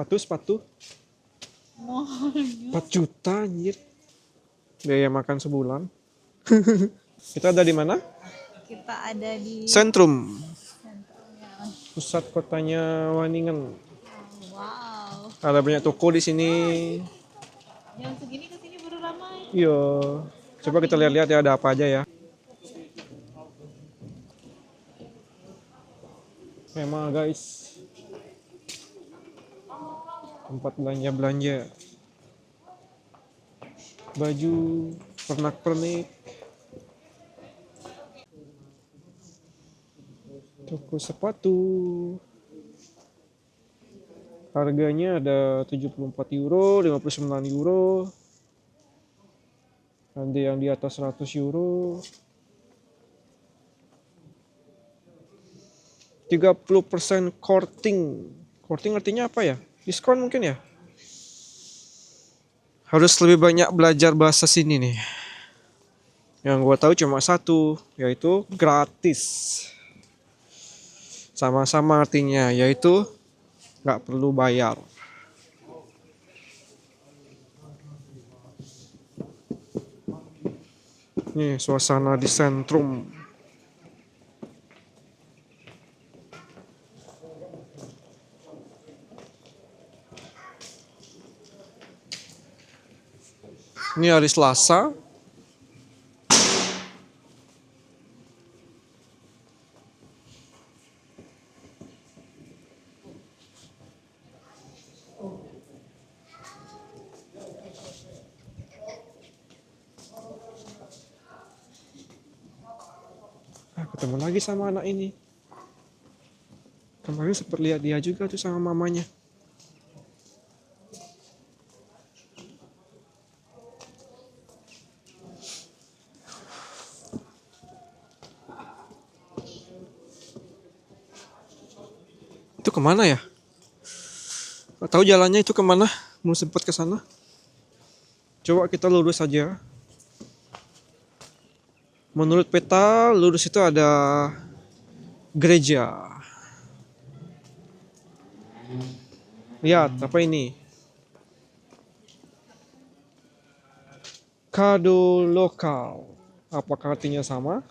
Sepatu. Mahal. 4 juta anjir. Biaya makan sebulan. Kita ada di mana? Kita ada di Sentrum. sentrumnya. Pusat kotanya Waningen. Wow. Ada banyak toko di sini. Jam segini kesini baru ramai. Iya. Coba kita lihat-lihat ya ada apa aja ya. Memang guys. Tempat belanja-belanja. Baju, pernak-pernik. Toko sepatu. Harganya ada 74 euro, 59 euro. Ada yang di atas 100 euro. 30% courting. Courting artinya apa ya? Diskon mungkin ya? Harus lebih banyak belajar bahasa sini nih. Yang gua tahu cuma satu, yaitu gratis. Sama-sama artinya, yaitu nggak perlu bayar. Nih suasana di sentrum. Ini hari Selasa. Ketemu lagi sama anak ini. Kemarin sempat lihat dia juga tuh sama mamanya. Itu kemana ya? Gak tahu jalannya itu kemana. Mau sempat ke sana. Coba kita lurus aja. Menurut peta, lurus itu ada gereja. Lihat, apa ini? Kado lokal. Apakah artinya sama?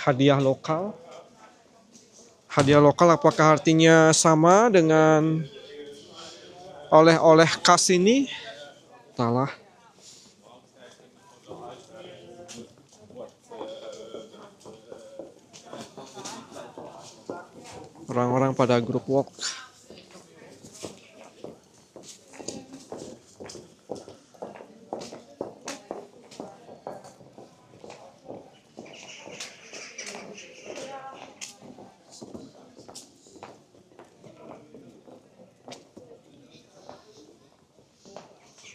Hadiah lokal. Hadiah lokal apakah artinya sama dengan oleh-oleh khas ini? Salah. Orang-orang pada grup walk.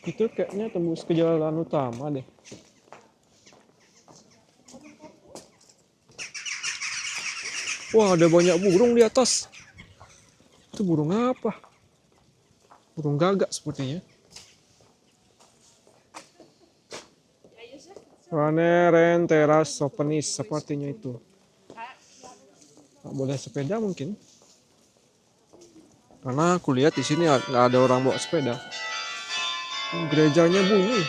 Itu kayaknya tembus ke jalan utama deh. Wah, ada banyak burung di atas. Itu burung apa? Burung gagak sepertinya. Raneren teras sopenis sepertinya itu. Nggak boleh sepeda mungkin. Karena aku lihat di sini nggak ada orang bawa sepeda. Gerejanya bunyi.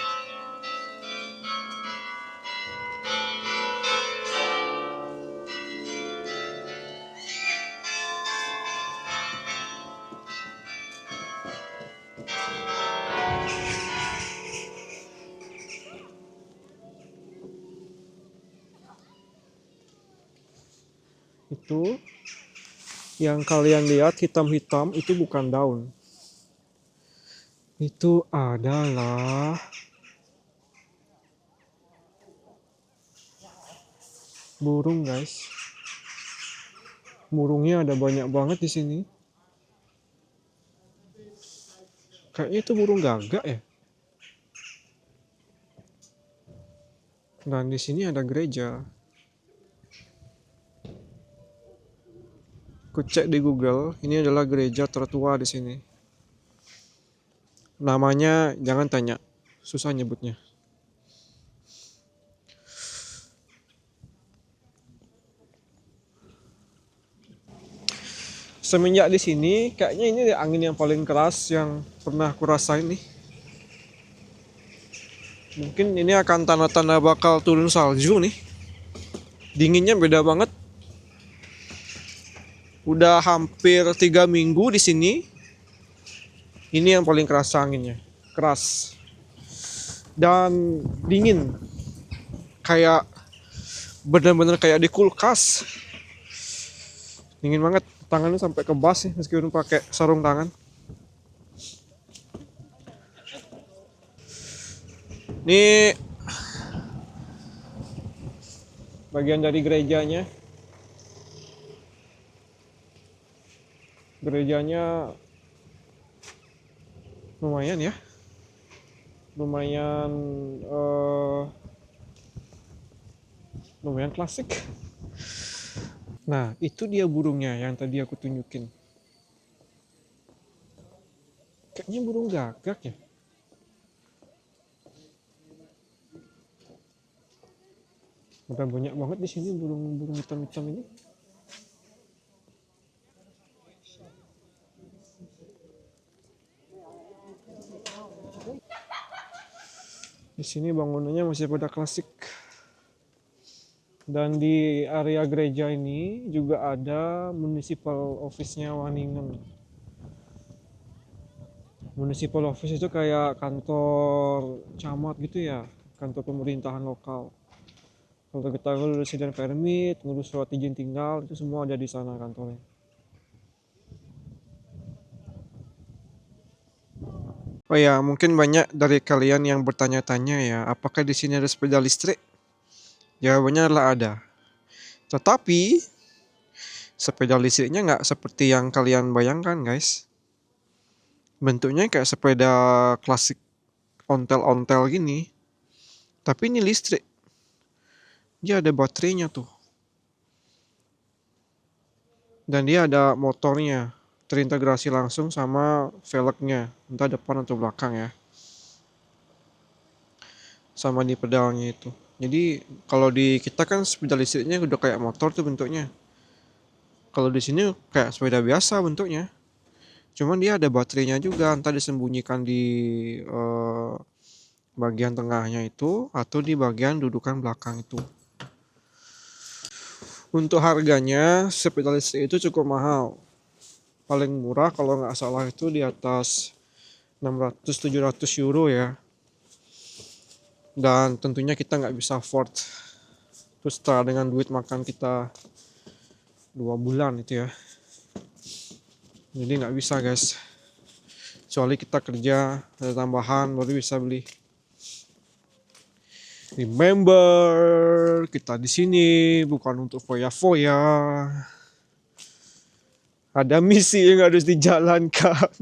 Itu yang kalian lihat hitam-hitam itu bukan daun. Itu adalah burung, guys. Burungnya ada banyak banget di sini. Kayaknya itu burung gagak ya. Dan di sini ada gereja. Aku cek di Google, ini adalah gereja tertua di sini. Namanya jangan tanya, susah nyebutnya. Semenjak di sini, kayaknya ini angin yang paling keras yang pernah aku rasain nih. Mungkin ini akan tanda-tanda bakal turun salju nih. Dinginnya beda banget. Udah hampir 3 minggu di sini. Ini yang paling keras anginnya. Keras. Dan dingin. Kayak bener-bener kayak di kulkas. Dingin banget. Tangannya sampai kebas sih meskipun pakai sarung tangan. Ini bagian dari gerejanya. Gerejanya lumayan ya. Lumayan lumayan klasik. Nah, itu dia burungnya yang tadi aku tunjukin. Kayaknya burung gagak ya. Udah banyak banget di sini burung-burung hitam-hitam ini. Di sini bangunannya masih pada klasik. Dan di area gereja ini juga ada municipal office-nya Waningen. Municipal office itu kayak kantor camat gitu ya, kantor pemerintahan lokal. Kalau kita ngurus resident permit, ngurus surat izin tinggal, itu semua ada di sana kantornya. Oh ya, mungkin banyak dari kalian yang bertanya-tanya ya, apakah di sini ada sepeda listrik? Jawabannya adalah ada. Tetapi sepeda listriknya nggak seperti yang kalian bayangkan, guys. Bentuknya kayak sepeda klasik ontel-ontel gini. Tapi ini listrik. Dia ada baterainya tuh. Dan dia ada motornya. Terintegrasi langsung sama velgnya. Entah depan atau belakang ya. Sama di pedalnya itu. Jadi kalau di kita kan sepeda listriknya udah kayak motor tuh bentuknya. Kalau di sini kayak sepeda biasa bentuknya. Cuman dia ada baterainya juga, entah disembunyikan di bagian tengahnya itu atau di bagian dudukan belakang itu. Untuk harganya sepeda listrik itu cukup mahal. Paling murah kalau nggak salah itu di atas 600-700 euro ya. Dan tentunya kita nggak bisa afford. Terus setara dengan duit makan kita 2 bulan itu ya. Jadi nggak bisa guys. Kecuali kita kerja ada tambahan baru bisa beli. Remember, kita di sini bukan untuk foya-foya. Ada misi yang harus dijalankan.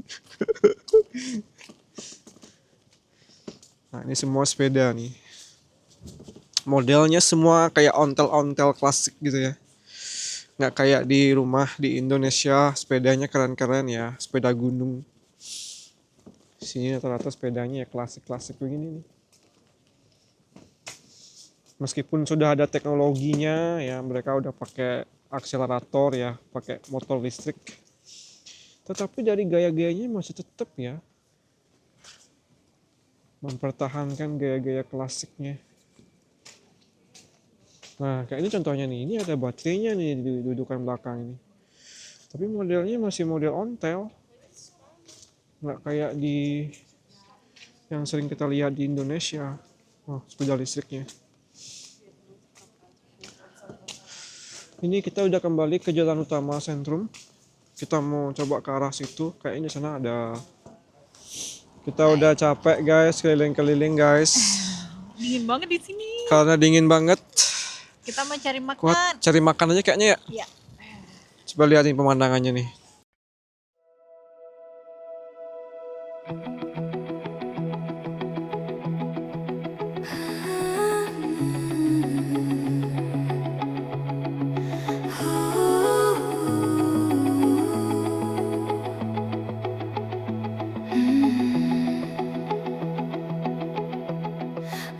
Nah, ini semua sepeda nih. Modelnya semua kayak ontel-ontel klasik gitu ya. Nggak kayak di rumah di Indonesia, sepedanya keren-keren ya, sepeda gunung. Sini rata-rata sepedanya ya klasik-klasik begini nih. Meskipun sudah ada teknologinya ya, mereka udah pakai akselerator ya, pakai motor listrik. Tetapi dari gaya-gayanya masih tetap ya mempertahankan gaya-gaya klasiknya. Nah, kayak ini contohnya nih, ini ada baterainya nih di dudukan belakang ini. Tapi modelnya masih model ontel. Nggak kayak di yang sering kita lihat di Indonesia. Oh, sepeda listriknya. Ini kita udah kembali ke jalan utama sentrum. Kita mau coba ke arah situ. Kayaknya sana ada. Kita udah capek guys, keliling-keliling guys. Dingin banget di sini. Karena dingin banget. Kita mau cari makan. Kuat cari makan aja kayaknya ya. Iya. Coba lihat nih pemandangannya nih.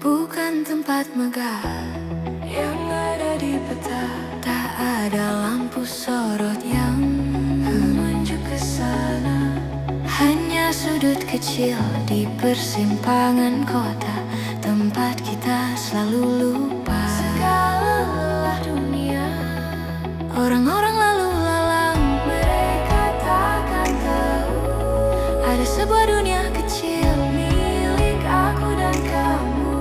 Bukan tempat megah yang ada di peta, tak ada lampu sorot yang sudut kecil di persimpangan kota, tempat kita selalu lupa segala lelah dunia. Orang-orang lalu lalang, mereka takkan tahu ada sebuah dunia kecil milik aku dan kamu,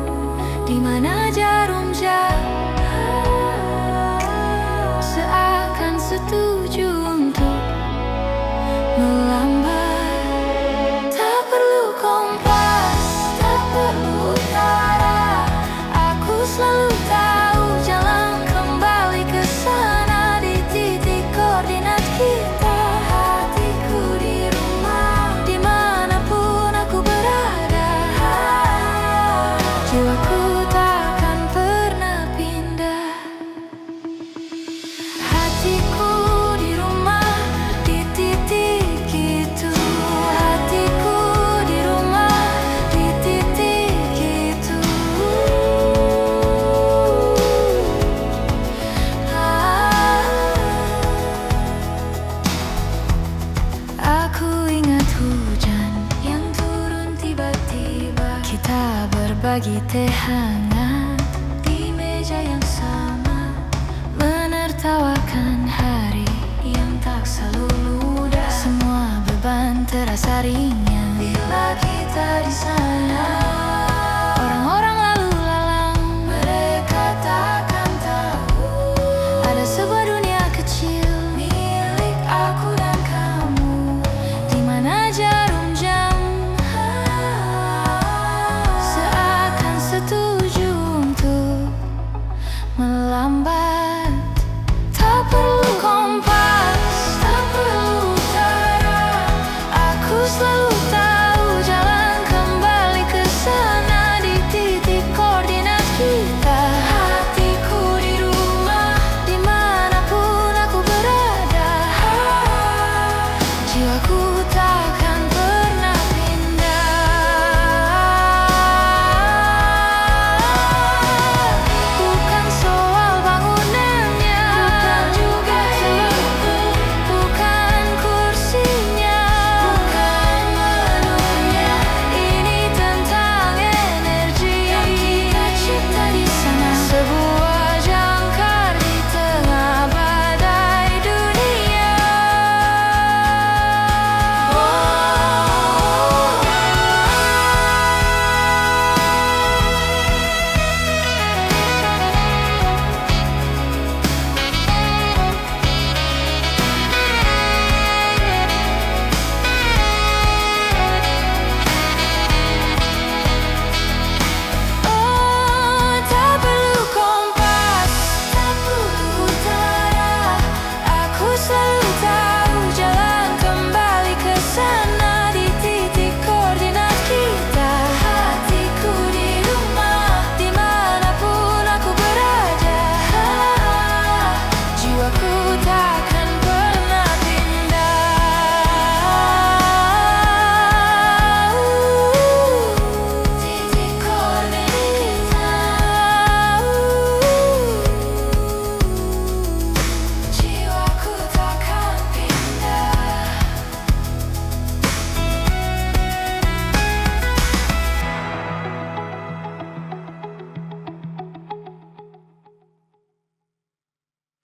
di mana jarum jam seakan setuju untuk melambat. Tak perlu kompas, tak perlu utara, aku selalu tahu jalan kembali ke sana di titik koordinat kita. Hatiku di rumah, dimanapun aku berada, jiwaku takkan pernah pindah. Hatiku di rumah, di titik itu. Hatiku di rumah, di titik itu. Aku ingat hujan yang turun tiba-tiba. Kita berbagi teh hangat di meja yang sama, menertawakan hari yang tak selalu mudah. Semua beban terasa ringan bila kita di sana.